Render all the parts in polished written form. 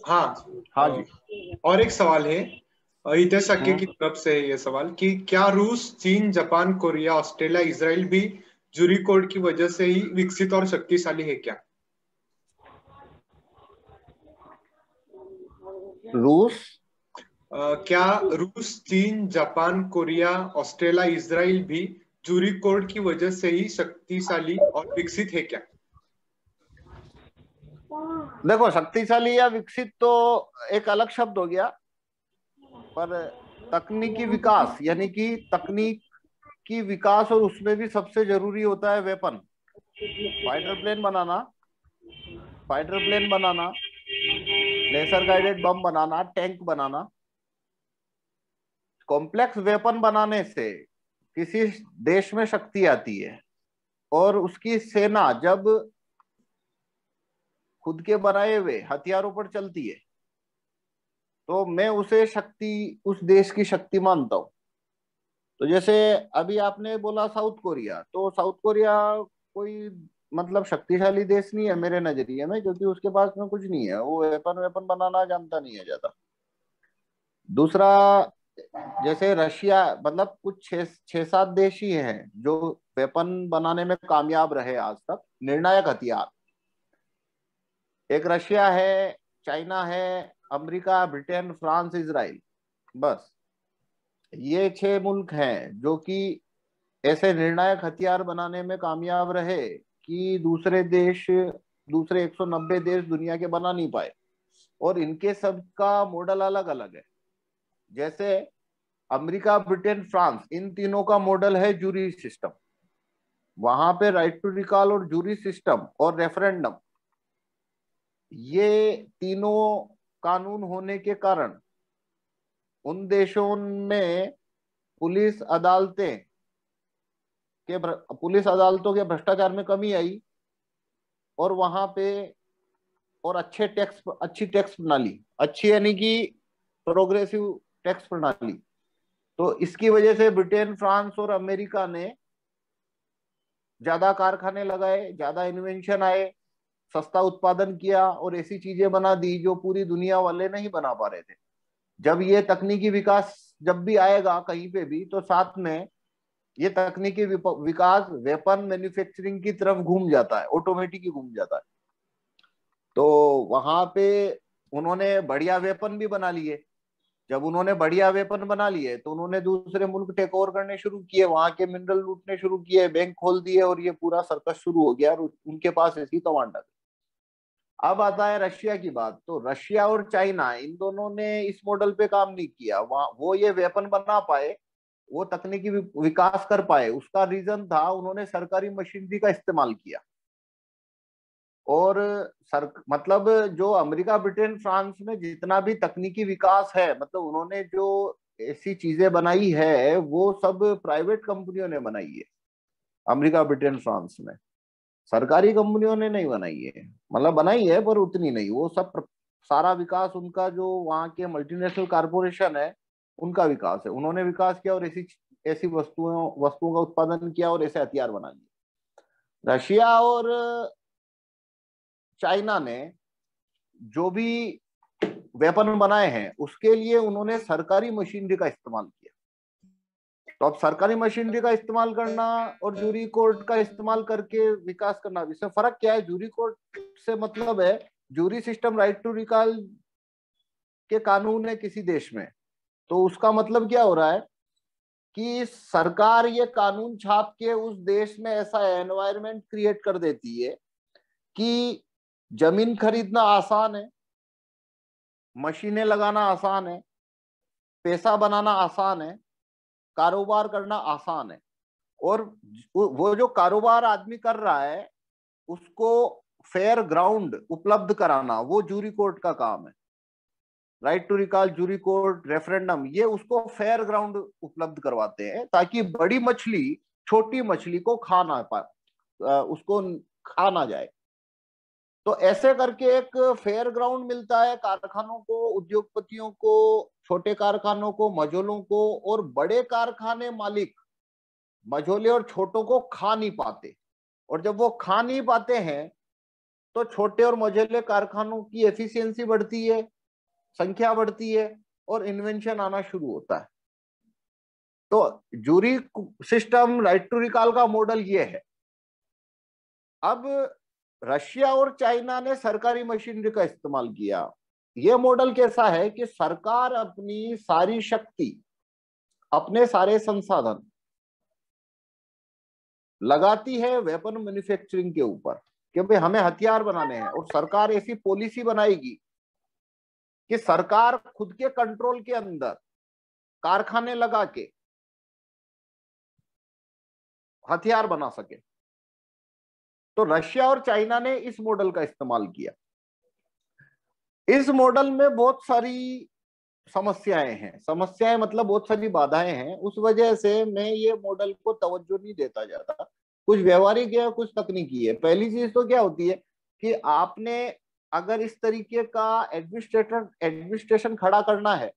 हाँ। हाँ जी। और एक सवाल है, हितेशक्य की हम्म। तरफ से है ये सवाल कि क्या रूस, चीन, जापान, कोरिया, ऑस्ट्रेलिया, इसराइल भी जूरी कोड की वजह से ही विकसित और शक्तिशाली है क्या? रूस। क्या रूस, चीन, जापान, कोरिया, ऑस्ट्रेलिया, इसराइल भी जूरी कोड की वजह से ही शक्तिशाली और विकसित है क्या? देखो, शक्तिशाली या विकसित तो एक अलग शब्द हो गया, पर तकनीकी विकास यानी कि तकनीक की विकास, और उसमें भी सबसे जरूरी होता है वेपन। फाइटर प्लेन बनाना, फाइटर प्लेन बनाना, लेसर गाइडेड बम बनाना, टैंक बनाना। कॉम्प्लेक्स वेपन बनाने से किसी देश में शक्ति आती है, और उसकी सेना जब खुद के बनाए हुए हथियारों पर चलती है तो मैं उसे शक्ति, उस देश की शक्ति मानता हूं। तो जैसे अभी आपने बोला साउथ कोरिया, तो साउथ कोरिया कोई मतलब शक्तिशाली देश नहीं है मेरे नजरिए में, क्योंकि उसके पास में कुछ नहीं है, वो वेपन वेपन बनाना जानता नहीं है ज्यादा। दूसरा, जैसे रशिया, मतलब कुछ छह छह सात देश ही हैं जो वेपन बनाने में कामयाब रहे आज तक, निर्णायक हथियार। एक रशिया है, चाइना है, अमेरिका, ब्रिटेन, फ्रांस, इसराइल, बस ये छह मुल्क हैं जो कि ऐसे निर्णायक हथियार बनाने में कामयाब रहे कि दूसरे देश, दूसरे 190 देश दुनिया के बना नहीं पाए। और इनके सबका मॉडल अलग अलग है। जैसे अमेरिका, ब्रिटेन, फ्रांस, इन तीनों का मॉडल है जूरी सिस्टम। वहां पे राइट टू रिकॉल और जूरी सिस्टम और रेफरेंडम, ये तीनों कानून होने के कारण उन देशों में पुलिस अदालतें पुलिस अदालतों के भ्रष्टाचार में कमी आई, और वहां पे और अच्छी टैक्स प्रणाली, अच्छी यानी कि प्रोग्रेसिव टैक्स प्रणाली। तो इसकी वजह से ब्रिटेन, फ्रांस और अमेरिका ने ज्यादा कारखाने लगाए, ज्यादा इन्वेंशन आए, सस्ता उत्पादन किया, और ऐसी चीजें बना दी जो पूरी दुनिया वाले नहीं बना पा रहे थे। जब ये तकनीकी विकास जब भी आएगा कहीं पे भी, तो साथ में ये तकनीकी विकास वेपन मैन्युफैक्चरिंग की तरफ घूम जाता है, ऑटोमेटिक ही घूम जाता है। तो वहां पे उन्होंने बढ़िया वेपन भी बना लिए। जब उन्होंने बढ़िया वेपन बना लिए तो उन्होंने दूसरे मुल्क टेक ओवर करने शुरू किए, वहां के मिनरल लूटने शुरू किए, बैंक खोल दिए, और ये पूरा सर्कस शुरू हो गया, और उनके पास ऐसी कमांडर। अब आता है रशिया की बात। तो रशिया और चाइना, इन दोनों ने इस मॉडल पे काम नहीं किया। वहां वो ये वेपन बना पाए, वो तकनीकी विकास कर पाए, उसका रीजन था उन्होंने सरकारी मशीनरी का इस्तेमाल किया। और मतलब जो अमेरिका, ब्रिटेन, फ्रांस में जितना भी तकनीकी विकास है, मतलब उन्होंने जो ऐसी चीजें बनाई है वो सब प्राइवेट कंपनियों ने बनाई है। अमेरिका, ब्रिटेन, फ्रांस में सरकारी कंपनियों ने नहीं बनाई है, मतलब बनाई है पर उतनी नहीं। वो सब सारा विकास उनका जो वहाँ के मल्टीनेशनल कारपोरेशन है उनका विकास है। उन्होंने विकास किया और ऐसी ऐसी वस्तुओं का उत्पादन किया और ऐसे हथियार बना लिए। रशिया और चाइना ने जो भी वेपन बनाए हैं उसके लिए उन्होंने सरकारी मशीनरी का इस्तेमाल किया। तो अब सरकारी मशीनरी का इस्तेमाल करना और जूरी कोर्ट का इस्तेमाल करके विकास करना, इसमें फर्क क्या है? जूरी कोर्ट से मतलब है jury system, right to recall के कानून है किसी देश में, तो उसका मतलब क्या हो रहा है कि सरकार ये कानून छाप के उस देश में ऐसा एनवायरनमेंट क्रिएट कर देती है कि जमीन खरीदना आसान है, मशीनें लगाना आसान है, पैसा बनाना आसान है, कारोबार करना आसान है। और वो जो कारोबार आदमी कर रहा है उसको फेयर ग्राउंड उपलब्ध कराना वो जूरी कोर्ट का काम है। Right to recall, jury court, referendum, ये उसको फेयर ग्राउंड उपलब्ध करवाते हैं ताकि बड़ी मछली छोटी मछली को खा ना पाए, उसको खा ना जाए। तो ऐसे करके एक फेयर ग्राउंड मिलता है कारखानों को, उद्योगपतियों को, छोटे कारखानों को, मझोलों को। और बड़े कारखाने मालिक मझोले और छोटों को खा नहीं पाते, और जब वो खा नहीं पाते हैं तो छोटे और मझोले कारखानों की एफिशिएंसी बढ़ती है, संख्या बढ़ती है और इन्वेंशन आना शुरू होता है। तो jury system, right to recall का मॉडल ये है। अब रशिया और चाइना ने सरकारी मशीनरी का इस्तेमाल किया। यह मॉडल कैसा है कि सरकार अपनी सारी शक्ति, अपने सारे संसाधन लगाती है वेपन मैन्युफैक्चरिंग के ऊपर कि भाई हमें हथियार बनाने हैं, और सरकार ऐसी पॉलिसी बनाएगी कि सरकार खुद के कंट्रोल के अंदर कारखाने लगा के हथियार बना सके। तो रशिया और चाइना ने इस मॉडल का इस्तेमाल किया। इस मॉडल में बहुत सारी समस्याएं मतलब बहुत सारी बाधाएं हैं। उस वजह से मैं ये मॉडल को तवज्जो नहीं देता जाता। कुछ व्यवहारिक है, कुछ तकनीकी है। पहली चीज तो क्या होती है कि आपने अगर इस तरीके का एडमिनिस्ट्रेशन खड़ा करना है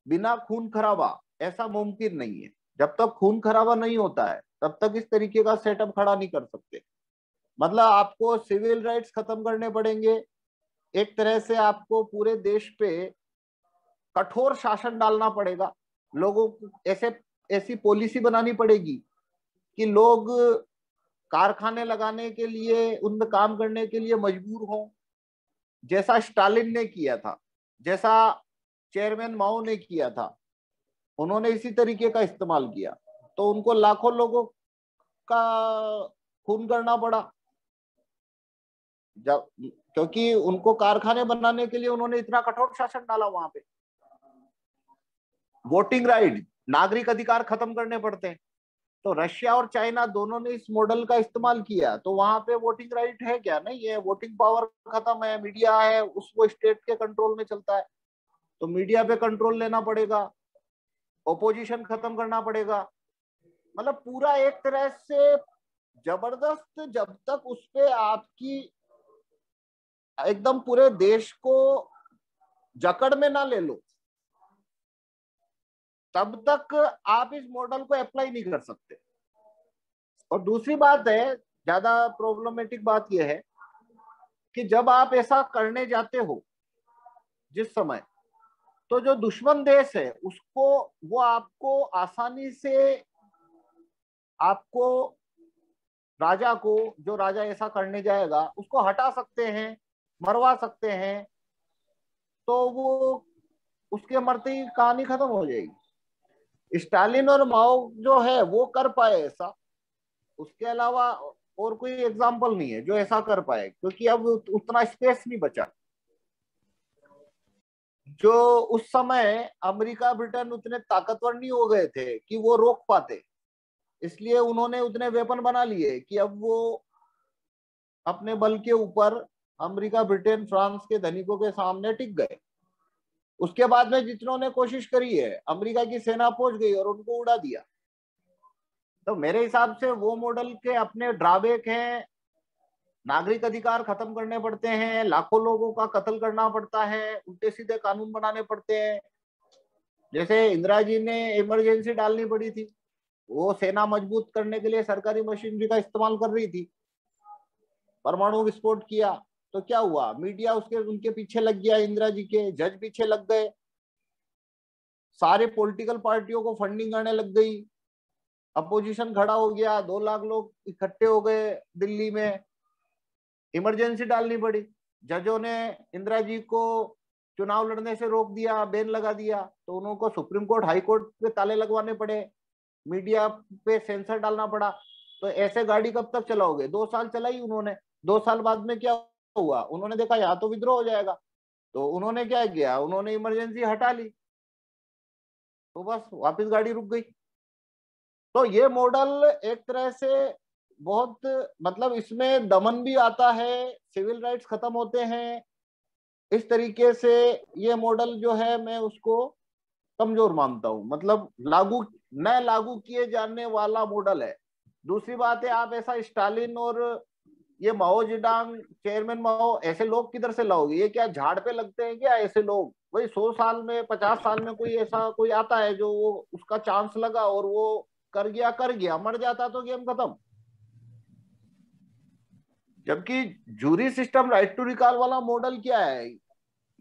बिना खून खराबा, ऐसा मुमकिन नहीं है। जब तक खून खराबा नहीं होता है तब तक इस तरीके का सेटअप खड़ा नहीं कर सकते। मतलब आपको सिविल राइट्स खत्म करने पड़ेंगे, एक तरह से आपको पूरे देश पे कठोर शासन डालना पड़ेगा, लोगों को ऐसी पॉलिसी बनानी पड़ेगी कि लोग कारखाने लगाने के लिए, उनमें काम करने के लिए मजबूर हों, जैसा स्टालिन ने किया था, जैसा चेयरमैन माओ ने किया था। उन्होंने इसी तरीके का इस्तेमाल किया, तो उनको लाखों लोगों का खून करना पड़ा। जब क्योंकि उनको कारखाने बनाने के लिए उन्होंने इतना कठोर शासन डाला। वहां पे वोटिंग राइट, नागरिक अधिकार खत्म करने पड़ते हैं। तो रशिया और चाइना दोनों ने इस मॉडल का इस्तेमाल किया। तो वहां पे वोटिंग राइट है क्या? नहीं है। वोटिंग पावर खत्म है, मीडिया है उसको स्टेट के कंट्रोल में चलता है, तो मीडिया पे कंट्रोल लेना पड़ेगा, ओपोजिशन खत्म करना पड़ेगा। मतलब पूरा एक तरह से जबरदस्त, जब तक उस पे आपकी एकदम पूरे देश को जकड़ में ना ले लो तब तक आप इस मॉडल को अप्लाई नहीं कर सकते। और दूसरी बात है, ज्यादा प्रॉब्लमेटिक बात यह है कि जब आप ऐसा करने जाते हो जिस समय, तो जो दुश्मन देश है उसको, वो आपको आसानी से, आपको राजा को, जो राजा ऐसा करने जाएगा उसको हटा सकते हैं, मरवा सकते हैं। तो वो उसके मरते ही कहानी खत्म हो जाएगी। स्टालिन और माओ जो है वो कर पाए ऐसा, उसके अलावा और कोई एग्जाम्पल नहीं है जो ऐसा कर पाए, क्योंकि अब उतना स्पेस नहीं बचा। जो उस समय अमेरिका ब्रिटेन उतने ताकतवर नहीं हो गए थे कि वो रोक पाते, इसलिए उन्होंने उतने वेपन बना लिए कि अब वो अपने बल के ऊपर अमेरिका ब्रिटेन फ्रांस के धनिकों के सामने टिक गए। उसके बाद में जितनों ने कोशिश करी है, अमेरिका की सेना पहुंच गई और उनको उड़ा दिया। तो मेरे हिसाब से वो मॉडल के अपने ड्रॉबैक हैं। नागरिक अधिकार खत्म करने पड़ते हैं, लाखों लोगों का कत्ल करना पड़ता है, उल्टे सीधे कानून बनाने पड़ते हैं। जैसे इंदिरा जी ने इमरजेंसी डालनी पड़ी थी, वो सेना मजबूत करने के लिए सरकारी मशीनरी का इस्तेमाल कर रही थी, परमाणु विस्फोट किया तो क्या हुआ? मीडिया उसके उनके पीछे लग गया, इंदिरा जी के जज पीछे लग गए, सारे पॉलिटिकल पार्टियों को फंडिंग करने लग गई, अपोजिशन खड़ा हो गया, 2 लाख लोग इकट्ठे हो गए दिल्ली में, इमरजेंसी डालनी पड़ी। जजों ने इंदिरा जी को चुनाव लड़ने से रोक दिया, बैन लगा दिया, तो उनको सुप्रीम कोर्ट, हाई कोर्ट पे ताले लगवाने पड़े, मीडिया पे सेंसर डालना पड़ा। तो ऐसे गाड़ी कब तक चलाओगे? 2 साल चलाई उन्होंने। 2 साल बाद में क्या हुआ? उन्होंने देखा यहाँ तो विद्रोह हो जाएगा, तो उन्होंने क्या किया? उन्होंने इमरजेंसी हटा ली, तो बस वापस गाड़ी रुक गई। तो ये मॉडल एक तरह से बहुत, मतलब इसमें दमन भी आता है, सिविल राइट्स खत्म होते हैं। इस तरीके से ये मॉडल जो है मैं उसको कमजोर मानता हूं, मतलब लागू किए जाने वाला मॉडल है। दूसरी बात है, आप ऐसा स्टालिन और ये माओ जेडांग, चेयरमैन माओ, ऐसे लोग किधर से लाओगे? ये क्या झाड़ पे लगते हैं क्या ऐसे लोग? वही 100 साल में, 50 साल में कोई ऐसा कोई आता है जो वो उसका चांस लगा और वो कर गया, मर जाता तो गेम खत्म। जबकि jury system, right to recall वाला मॉडल क्या है?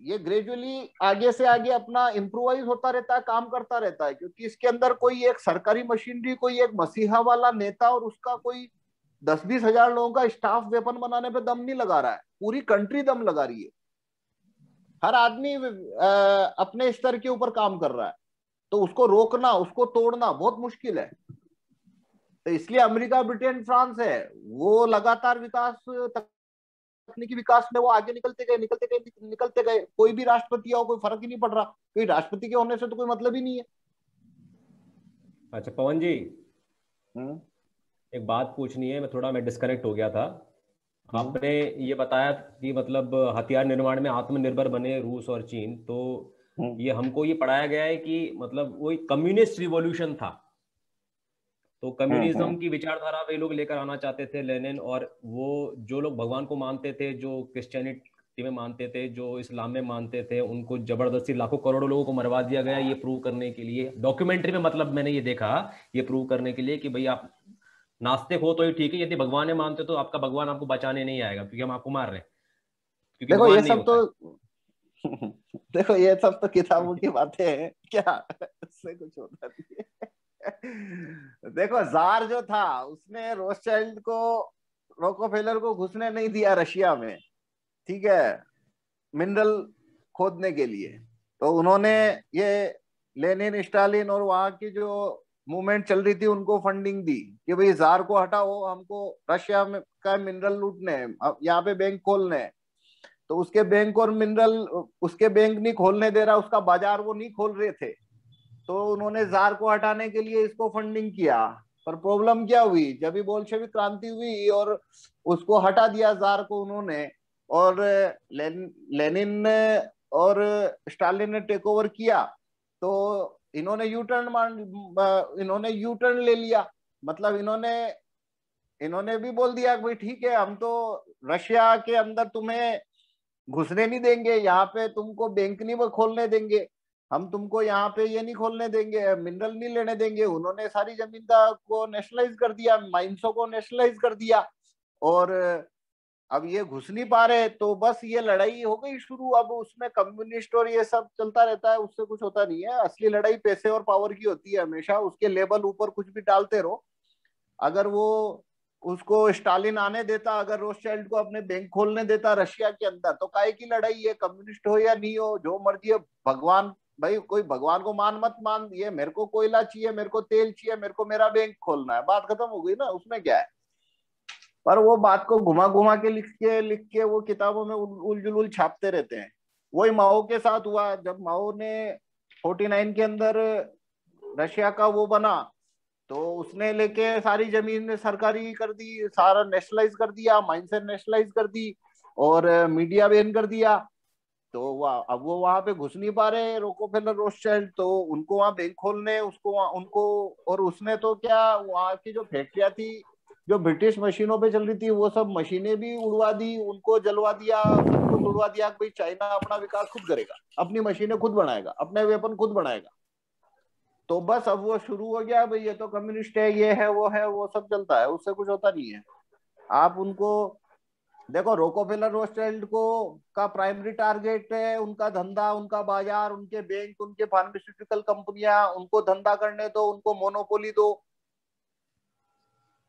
ये ग्रेजुअली आगे से आगे अपना इम्प्रोवाइज होता रहता है, काम करता रहता है, क्योंकि इसके अंदर कोई एक सरकारी मशीनरी, कोई एक मसीहा वाला नेता और उसका कोई 10-20 हजार लोगों का स्टाफ वेपन बनाने पे दम नहीं लगा रहा है, पूरी कंट्री दम लगा रही है। हर आदमी अपने स्तर के ऊपर काम कर रहा है, तो उसको रोकना, उसको तोड़ना बहुत मुश्किल है। तो इसलिए अमेरिका, ब्रिटेन, फ्रांस है, वो लगातार तकनीकी विकास में वो आगे निकलते गए, निकलते गए, निकलते गए। कोई भी राष्ट्रपति आओ, कोई फर्क ही नहीं पड़ रहा, कोई राष्ट्रपति के होने से तो कोई मतलब ही नहीं है। अच्छा पवन जी, हम्म। एक बात पूछनी है, मैं डिस्कनेक्ट हो गया था। आपने ये बताया कि मतलब हथियार निर्माण में आत्मनिर्भर बने रूस और चीन, तो ये हमको ये पढ़ाया गया है कि मतलब वो एक कम्युनिस्ट रिवॉल्यूशन था, तो कम्युनिज्म की विचारधारा वे लोग लेकर आना चाहते थे, लेनिन। और वो जो लोग भगवान को मानते थे, जो क्रिश्चियनिटी में मानते थे, जो इस्लाम में मानते थे, उनको जबरदस्ती लाखों करोड़ों लोगों को मरवा दिया गया, ये प्रूव करने के लिए। डॉक्यूमेंट्री में मतलब मैंने ये देखा, ये प्रूव करने के लिए कि भाई आप नास्तिक हो तो ही ठीक है, यदि भगवान ने मानते तो आपका भगवान आपको बचाने नहीं आएगा, क्योंकि हम आपको मार रहे हैं, क्योंकि देखो भगवान ये नहीं सब होता है। तो देखो ये सब तो किताबों की बातें हैं क्या, उससे कुछ होता नहीं है। देखो जार जो था उसने रोथशाइल्ड को, रोकोफेलर को घुसने नहीं दिया रशिया में, ठीक है, मिनरल खोदने के लिए। तो उन्होंने ये लेनिन, स्टालिन और वहां की जो मूवमेंट चल रही थी उनको फंडिंग दी कि भाई जार को हटाओ, हमको रशिया में का मिनरल लूटने हैं, अब यहाँ पे बैंक खोलने हैं। तो उसके बैंक और मिनरल, उसके बैंक नहीं खोलने दे रहा, उसका बाजार वो नहीं खोल रहे थे, तो उन्होंने जार को हटाने के लिए इसको फंडिंग किया। पर प्रॉब्लम क्या हुई, जब भी बोल्शेविक क्रांति हुई और उसको हटा दिया जार को उन्होंने, और लेनिन और स्टालिन ने टेक ओवर किया, तो इन्होंने यू टर्न ले लिया। मतलब इन्होंने भी बोल दिया कि भाई ठीक है, हम तो रशिया के अंदर तुम्हें घुसने नहीं देंगे, यहाँ पे तुमको बैंक नहीं खोलने देंगे, हम तुमको यहाँ पे ये नहीं खोलने देंगे, मिनरल नहीं लेने देंगे। उन्होंने सारी जमीन को नेशनलाइज कर दिया, माइंसों को नेशनलाइज कर दिया, और अब ये घुस नहीं पा रहे, तो बस ये लड़ाई हो गई शुरू। अब उसमें कम्युनिस्ट और ये सब चलता रहता है, उससे कुछ होता नहीं है। असली लड़ाई पैसे और पावर की होती है हमेशा, उसके लेबल ऊपर कुछ भी डालते रहो। अगर वो उसको स्टालिन आने देता, अगर रोथशाइल्ड को अपने बैंक खोलने देता रशिया के अंदर, तो काहे की लड़ाई है, कम्युनिस्ट हो या नहीं हो, जो मर्जी है। भगवान, भाई कोई भगवान को मान मत मान, ये मेरे को कोयला चाहिए, मेरे को तेल चाहिए, मेरे को मेरा बैंक खोलना है, बात खत्म हो गई ना, उसमें क्या है। पर वो बात को घुमा घुमा के लिख के वो किताबों में उल जुलूल छापते रहते हैं। वही माओ के साथ हुआ, जब माओ ने 49 के अंदर रशिया का वो बना, तो उसने लेके सारी जमीन सरकारी कर दी, सारा नेशनलाइज कर दिया, माइंस नेशनलाइज कर दी, और मीडिया बैन कर दिया। तो अब वो वहां पे घुस नहीं पा रहे रोकोफेलर, रोथशाइल्ड, तो उनको वहां बैंक खोलने, उनको, और उसने तो क्या, वहां की जो फैक्ट्रियां थी जो ब्रिटिश मशीनों पे चल रही थी, वो सब मशीनें भी उड़वा दी, उनको जलवा दिया, सब कुछ उड़वा दिया कि भाई चाइना अपना विकास खुद करेगा, अपनी मशीनें खुद बनाएगा, अपने वेपन खुद बनाएगा। तो बस अब वो शुरू हो गया, भाई ये तो कम्युनिस्ट है, ये है, वो सब चलता है, उससे कुछ होता नहीं है। आप उनको देखो, रोकोफेलर, रोथशाइल्ड को का प्राइमरी टारगेट है उनका धंधा, उनका बाजार, उनके बैंक, उनके फार्मास्यूटिकल कंपनियां, उनको धंधा करने दो, उनको मोनोपोली दो,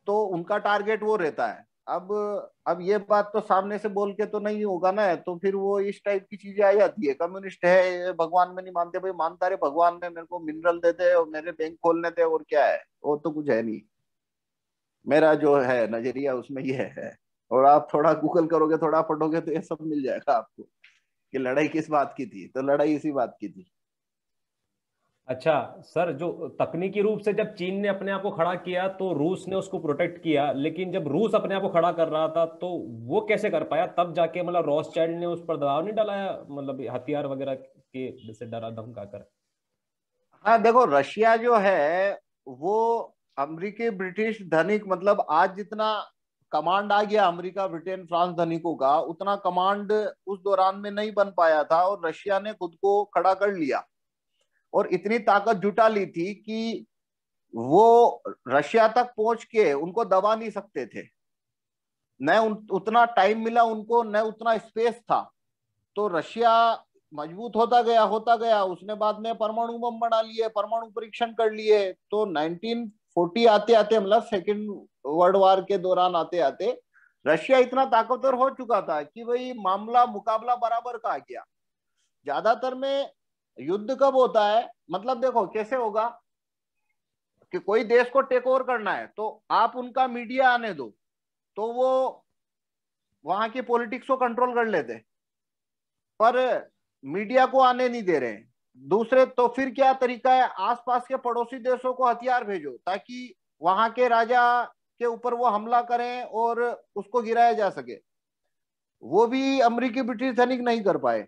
तो उनका टारगेट वो रहता है। अब ये बात तो सामने से बोल के तो नहीं होगा ना, तो फिर वो इस टाइप की चीजें आ जाती है, कम्युनिस्ट है, ये भगवान में नहीं मानते, भाई मानता रहे भगवान में, मेरे को मिनरल देते और मेरे बैंक खोलने थे, और क्या है, वो तो कुछ है नहीं। मेरा जो है नजरिया उसमें ये है। और आप थोड़ा गूगल करोगे, थोड़ा पढ़ोगे, तो ये सब मिल जाएगा आपको कि लड़ाई किस बात की थी। तो लड़ाई इसी बात की थी। अच्छा सर, जो तकनीकी रूप से जब चीन ने अपने आप को खड़ा किया तो रूस ने उसको प्रोटेक्ट किया, लेकिन जब रूस अपने आप को खड़ा कर रहा था तो वो कैसे कर पाया? तब जाके मतलब रॉथशाइल्ड ने उस पर दबाव नहीं डाला, मतलब हथियार वगैरह के जैसे डरा धमका कर? हाँ देखो, रशिया जो है वो अमेरिकी, ब्रिटिश धनिक, मतलब आज जितना कमांड आ गया अमेरिका, ब्रिटेन, फ्रांस धनिकों का, उतना कमांड उस दौरान में नहीं बन पाया था, और रशिया ने खुद को खड़ा कर लिया और इतनी ताकत जुटा ली थी कि वो रशिया तक पहुंच के उनको दबा नहीं सकते थे। न उतना टाइम मिला उनको, न उतना स्पेस था। तो रशिया मजबूत होता गया। उसने बाद में परमाणु बम बना लिए, परमाणु परीक्षण कर लिए। तो 1940 आते आते, मतलब सेकेंड वर्ल्ड वॉर के दौरान आते आते रशिया इतना ताकतवर हो चुका था कि भाई मामला मुकाबला बराबर का आ गया। ज्यादातर में युद्ध कब होता है, मतलब देखो कैसे होगा कि कोई देश को टेक ओवर करना है तो आप उनका मीडिया आने दो तो वो वहां की पॉलिटिक्स को कंट्रोल कर लेते, पर मीडिया को आने नहीं दे रहे हैं दूसरे। तो फिर क्या तरीका है, आसपास के पड़ोसी देशों को हथियार भेजो ताकि वहां के राजा के ऊपर वो हमला करें और उसको गिराया जा सके। वो भी अमेरिकी ब्रिटिश सैनिक नहीं कर पाए।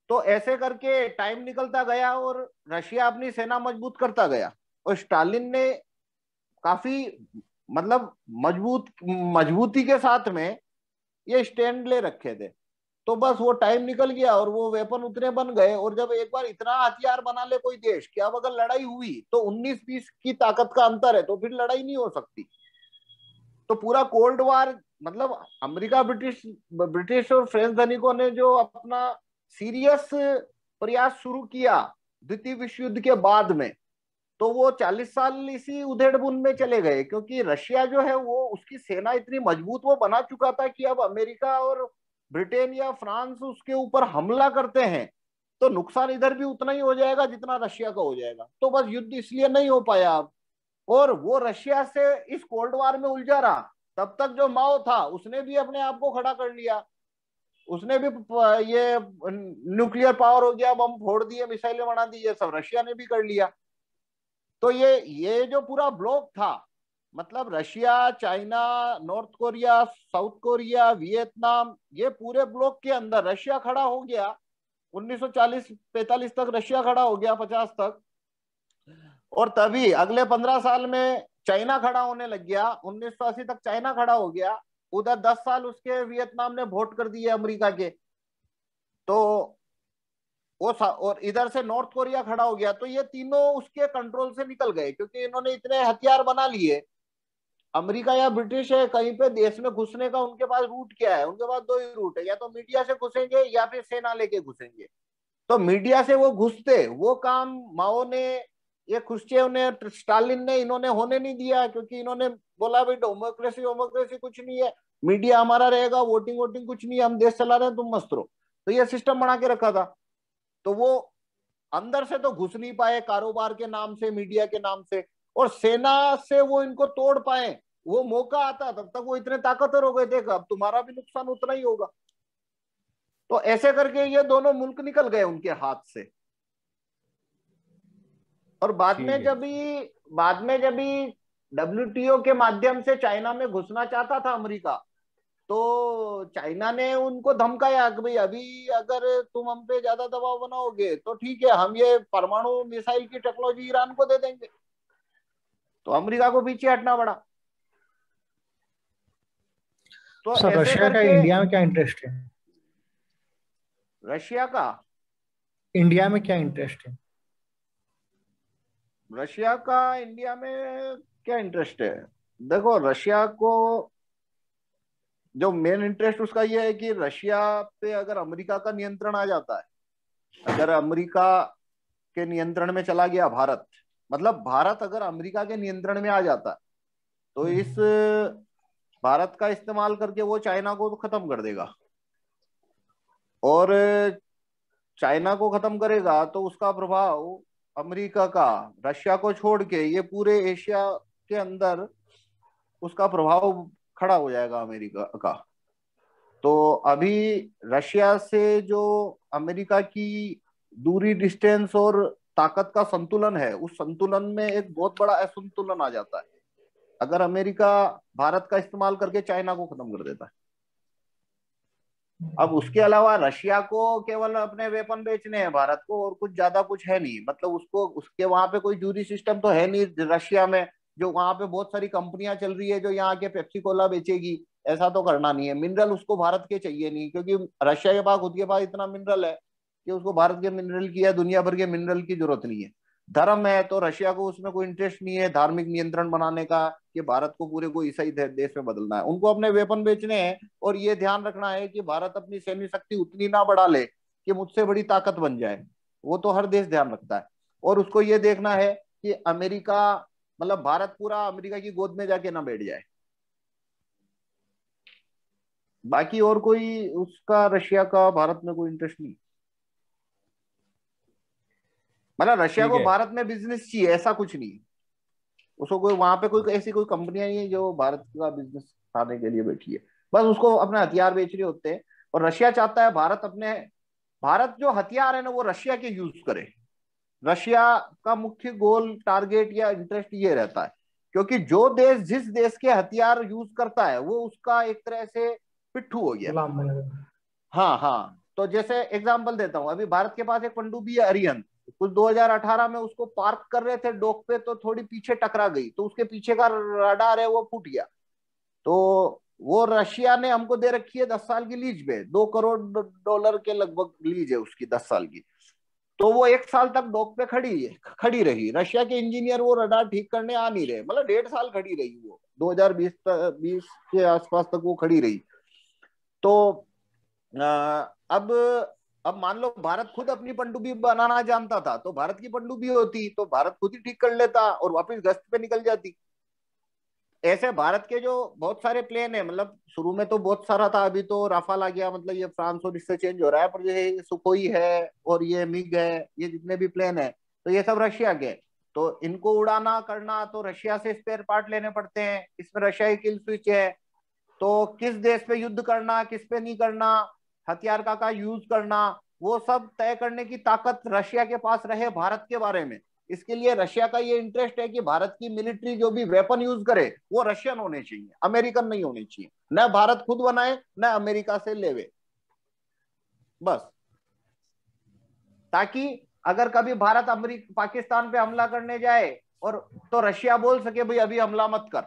तो ऐसे करके टाइम निकलता गया और रशिया अपनी सेना मजबूत करता गया। और स्टालिन ने काफी, मतलब मजबूती के साथ में ये स्टैंड ले रखे थे। तो बस वो टाइम निकल गया और वो वेपन उतने बन गए। और जब एक बार इतना हथियार बना ले कोई देश कि अब अगर लड़ाई हुई तो 19-20 की ताकत का अंतर है, तो फिर लड़ाई नहीं हो सकती। तो पूरा कोल्ड वार, मतलब अमेरिका ब्रिटिश और फ्रेंच सैनिकों ने जो अपना सीरियस प्रयास शुरू किया द्वितीय विश्व युद्ध के बाद में, तो वो 40 साल इसी उधेड़बुन में चले गए। क्योंकि रशिया जो है वो, उसकी सेना इतनी मजबूत वो बना चुका था कि अब अमेरिका और ब्रिटेन या फ्रांस उसके ऊपर हमला करते हैं तो नुकसान इधर भी उतना ही हो जाएगा जितना रशिया का हो जाएगा। तो बस युद्ध इसलिए नहीं हो पाया अब। और वो रशिया से इस कोल्ड वार में उलझा रहा। तब तक जो माओ था उसने भी अपने आप को खड़ा कर लिया, उसने भी ये न्यूक्लियर पावर हो गया, बम फोड़ दिए, मिसाइलें बना दी, ये सब रशिया ने भी कर लिया। तो ये जो पूरा ब्लॉक था, मतलब Russia, China, north Korea, south Korea, Vietnam, ये पूरे ब्लॉक के अंदर रशिया खड़ा हो गया। 1940-45 तक रशिया खड़ा हो गया, 50 तक। और तभी अगले 15 साल में चाइना खड़ा होने लग गया। 1980 तक चाइना खड़ा हो गया। उधर 10 साल उसके वियतनाम ने वोट कर दिए अमेरिका के। तो और इधर से नॉर्थ कोरिया खड़ा हो गया। तो ये तीनों उसके कंट्रोल से निकल गए क्योंकि इन्होंने इतने हथियार बना लिए। अमेरिका या ब्रिटिश है, कहीं पे देश में घुसने का उनके पास रूट क्या है? उनके पास दो ही रूट है, या तो मीडिया से घुसेंगे या फिर सेना लेके घुसेंगे। तो मीडिया से वो घुसते, वो काम माओ ने, ये क्रुश्चेव ने, स्टालिन ने, इन्होंने होने नहीं दिया। क्योंकि इन्होंने बोला भाई डेमोक्रेसी वोमोक्रेसी कुछ नहीं है, मीडिया हमारा रहेगा, वोटिंग वोटिंग कुछ नहीं है, हम देश चला रहे हैं, तुम मस्त रहो। तो ये सिस्टम बना के रखा था। तो वो अंदर से तो घुस नहीं पाए कारोबार के नाम से, मीडिया के नाम से। और सेना से वो इनको तोड़ पाए, वो मौका आता तब तक वो इतने ताकतवर हो गए थे अब तुम्हारा भी नुकसान उतना ही होगा। तो ऐसे करके ये दोनों मुल्क निकल गए उनके हाथ से। और बाद में जब WTO के माध्यम से चाइना में घुसना चाहता था अमेरिका, तो चाइना ने उनको धमकाया कि भाई अभी अगर तुम हम पे ज्यादा दबाव बनाओगे तो ठीक है, हम ये परमाणु मिसाइल की टेक्नोलॉजी ईरान को दे देंगे। तो अमेरिका को पीछे हटना पड़ा। तो सर ऐसे रशिया का करके इंडिया में क्या इंटरेस्ट है? रशिया का इंडिया में क्या इंटरेस्ट है? रशिया का इंडिया में क्या इंटरेस्ट है? देखो, रशिया को जो मेन इंटरेस्ट उसका ये है कि रशिया पे अगर अमेरिका का नियंत्रण आ जाता है, अगर अमेरिका के नियंत्रण में चला गया भारत, मतलब भारत अगर अमेरिका के नियंत्रण में आ जाता है, तो इस भारत का इस्तेमाल करके वो चाइना को तो खत्म कर देगा। और चाइना को खत्म करेगा तो उसका प्रभाव अमेरिका का, रशिया को छोड़ के ये पूरे एशिया के अंदर उसका प्रभाव खड़ा हो जाएगा अमेरिका का। तो अभी रशिया से जो अमेरिका की दूरी, डिस्टेंस और ताकत का संतुलन है, उस संतुलन में एक बहुत बड़ा असंतुलन आ जाता है अगर अमेरिका भारत का इस्तेमाल करके चाइना को खत्म कर देता है। अब उसके अलावा रशिया को केवल अपने वेपन बेचने हैं भारत को, और कुछ ज्यादा कुछ है नहीं। मतलब उसको, उसके वहां पे कोई जूरी सिस्टम तो है नहीं रशिया में, जो वहां पे बहुत सारी कंपनियां चल रही है जो यहाँ के पेप्सी कोला बेचेगी, ऐसा तो करना नहीं है। मिनरल उसको भारत के चाहिए नहीं, क्योंकि रशिया के पास खुद के पास इतना मिनरल है कि उसको भारत के मिनरल की या दुनिया भर के मिनरल की जरूरत नहीं है। धर्म है तो रशिया को उसमें कोई इंटरेस्ट नहीं है धार्मिक नियंत्रण बनाने का, कि भारत को पूरे को ईसाई देश में बदलना है। उनको अपने वेपन बेचने हैं और ये ध्यान रखना है कि भारत अपनी सैन्य शक्ति उतनी ना बढ़ा ले कि मुझसे बड़ी ताकत बन जाए। वो तो हर देश ध्यान रखता है, और उसको ये देखना है कि अमेरिका, मतलब भारत पूरा अमेरिका की गोद में जाके ना बैठ जाए। बाकी और कोई उसका, रशिया का भारत में कोई इंटरेस्ट नहीं। मतलब रशिया ठीक को है। भारत में बिजनेस चाहिए, ऐसा कुछ नहीं। उसको कोई वहां पे कोई ऐसी कोई कंपनियां नहीं है जो भारत का बिजनेस खाने के लिए बैठी है। बस उसको अपने हथियार बेच रहे होते हैं, और रशिया चाहता है भारत जो हथियार है ना वो रशिया के यूज करे। रशिया का मुख्य गोल, टारगेट या इंटरेस्ट ये रहता है, क्योंकि जो देश जिस देश के हथियार यूज करता है वो उसका एक तरह से पिट्ठू हो गया। गुलाम बने हुए। हाँ हाँ, तो जैसे एग्जांपल देता हूँ, अभी भारत के पास एक पनडुब्बी है अरिहंत, कुछ 2018 में उसको पार्क कर रहे थे डॉक पे, तो थोड़ी पीछे टकरा गई, तो उसके पीछे का रडार है वो फूट गया। तो वो रशिया ने हमको दे रखी है 10 साल की लीज पे, $2 करोड़ के लगभग लीज है उसकी 10 साल की। तो वो 1 साल तक डॉक पे खड़ी रही। रशिया के इंजीनियर वो रडार ठीक करने आ नहीं रहे, मतलब 1.5 साल खड़ी रही वो, 2020 के आसपास तक वो खड़ी रही। तो अब मान लो भारत खुद अपनी पनडुब्बी बनाना जानता था, तो भारत की पनडुब्बी होती तो भारत खुद ही ठीक कर लेता और वापस गश्त पे निकल जाती। ऐसे भारत के जो बहुत सारे प्लेन है, मतलब शुरू में तो बहुत सारा था, अभी तो राफाल आ गया, मतलब ये फ्रांस और इससे चेंज हो रहा है, पर ये सुखोई है और ये मिग है, ये जितने भी प्लेन है तो ये सब रशिया के। तो इनको उड़ाना करना तो रशिया से स्पेयर पार्ट लेने पड़ते हैं, इसमें रशिया की किल स्विच है। तो किस देश पे युद्ध करना, किस पे नहीं करना, हथियार का यूज करना, वो सब तय करने की ताकत रशिया के पास रहे भारत के बारे में। इसके लिए रशिया का ये इंटरेस्ट है कि भारत की मिलिट्री जो भी वेपन यूज करे वो रशियन होने चाहिए, अमेरिकन नहीं होने चाहिए। न भारत खुद बनाए न अमेरिका से लेवे, बस। ताकि अगर कभी भारत अमेरिका पाकिस्तान पे हमला करने जाए और तो रशिया बोल सके भाई अभी हमला मत कर।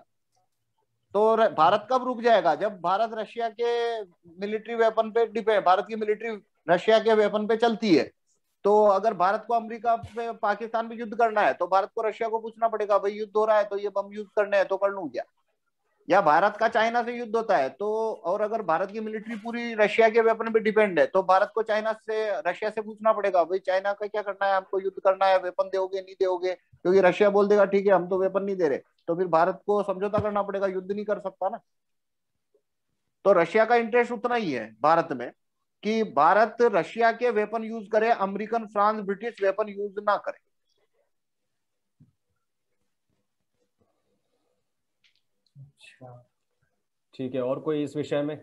तो भारत कब रुक जाएगा, जब भारत रशिया के मिलिट्री वेपन पे डिपेंड, भारत की मिलिट्री रशिया के वेपन पे चलती है। तो अगर भारत को अमेरिका पे पाकिस्तान पे युद्ध करना है तो भारत को रशिया को पूछना पड़ेगा भाई युद्ध हो रहा है तो ये बम यूज करने हैं तो कर लूं क्या। या भारत का चाइना से युद्ध होता है तो, और अगर भारत की मिलिट्री पूरी रशिया के वेपन पे डिपेंड है तो भारत को चाइना से, रशिया से पूछना पड़ेगा भाई चाइना का क्या करना है, हमको युद्ध करना है, वेपन दोगे नहीं दोगे। क्योंकि रशिया बोल देगा ठीक है हम तो वेपन नहीं दे रहे, तो फिर भारत को समझौता करना पड़ेगा, युद्ध नहीं कर सकता ना। तो रशिया का इंटरेस्ट उतना ही है भारत में कि भारत रशिया के वेपन यूज करे, American, France, British weapon use ना करे। अच्छा। ठीक है, और कोई इस विषय में?